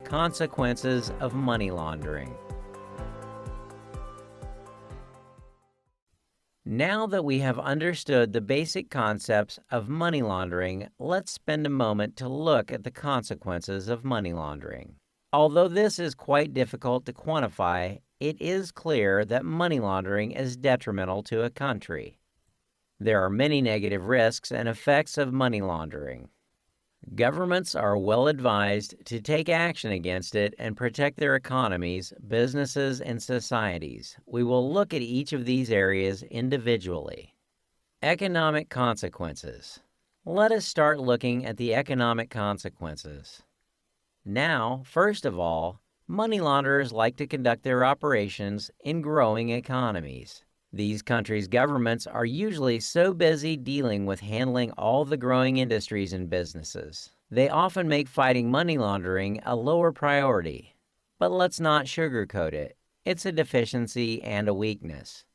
Consequences of money laundering. Now that we have understood the basic concepts of money laundering, let's spend a moment to look at the consequences of money laundering. Although this is quite difficult to quantify, it is clear that money laundering is detrimental to a country. There are many negative risks and effects of money laundering. Governments are well advised to take action against it and protect their economies, businesses, and societies. We will look at each of these areas individually. Economic consequences. Let us start looking at the economic consequences. Now, first of all, money launderers like to conduct their operations in growing economies. These countries' governments are usually so busy dealing with handling all the growing industries and businesses. They often make fighting money laundering a lower priority. But let's not sugarcoat it. It's a deficiency and a weakness.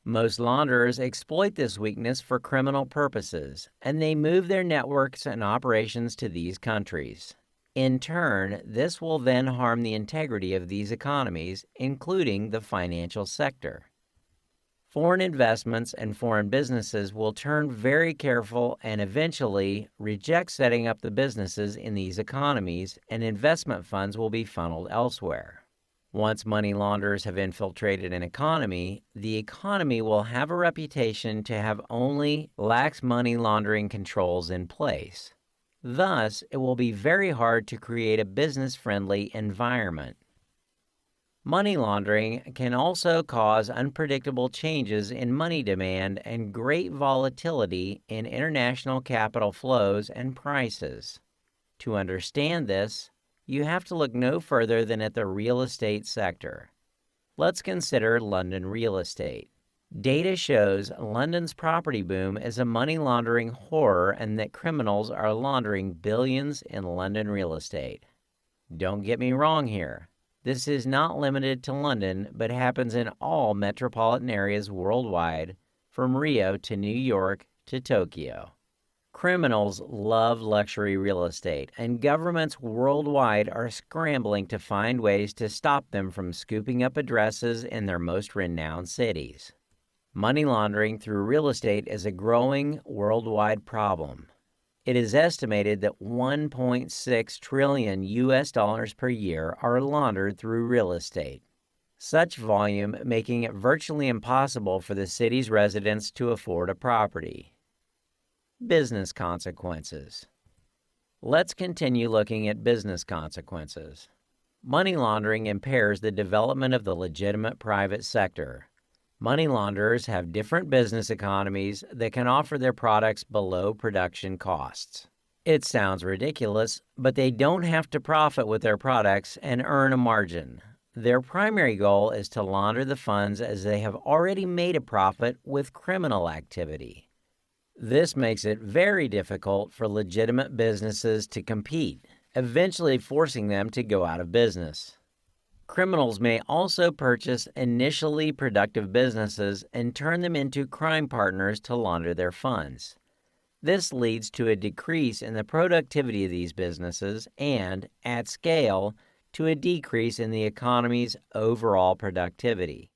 Most launderers exploit this weakness for criminal purposes, and they move their networks and operations to these countries. In turn, this will then harm the integrity of these economies, including the financial sector. Foreign investments and foreign businesses will turn very careful and eventually reject setting up the businesses in these economies, and investment funds will be funneled elsewhere. Once money launderers have infiltrated an economy, the economy will have a reputation to have only lax money laundering controls in place. Thus, it will be very hard to create a business-friendly environment. Money laundering can also cause unpredictable changes in money demand and great volatility in international capital flows and prices. To understand this, you have to look no further than at the real estate sector. Let's consider London real estate. Data shows London's property boom is a money laundering horror and that criminals are laundering billions in London real estate. Don't get me wrong here. This is not limited to London, but happens in all metropolitan areas worldwide, from Rio to New York to Tokyo. Criminals love luxury real estate, and governments worldwide are scrambling to find ways to stop them from scooping up addresses in their most renowned cities. Money laundering through real estate is a growing worldwide problem. It is estimated that $1.6 trillion per year are laundered through real estate. Such volume making it virtually impossible for the city's residents to afford a property. Business consequences. Let's continue looking at business consequences. Money laundering impairs the development of the legitimate private sector. Money launderers have different business economies that can offer their products below production costs. It sounds ridiculous, but they don't have to profit with their products and earn a margin. Their primary goal is to launder the funds as they have already made a profit with criminal activity. This makes it very difficult for legitimate businesses to compete, eventually forcing them to go out of business. Criminals may also purchase initially productive businesses and turn them into crime partners to launder their funds. This leads to a decrease in the productivity of these businesses and, at scale, to a decrease in the economy's overall productivity.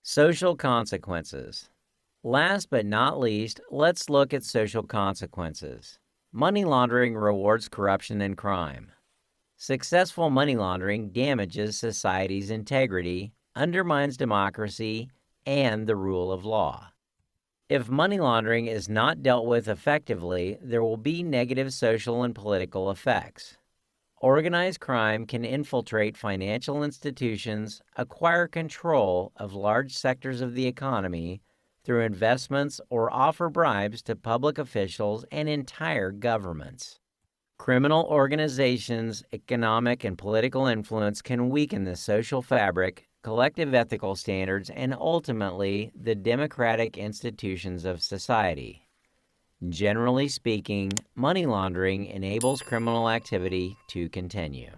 Social consequences. Last but not least, let's look at social consequences. Money laundering rewards corruption and crime. Successful money laundering damages society's integrity, undermines democracy, and the rule of law. If money laundering is not dealt with effectively, there will be negative social and political effects. Organized crime can infiltrate financial institutions, acquire control of large sectors of the economy through investments, or offer bribes to public officials and entire governments. Criminal organizations' economic and political influence can weaken the social fabric, collective ethical standards, and ultimately the democratic institutions of society. Generally speaking, money laundering enables criminal activity to continue.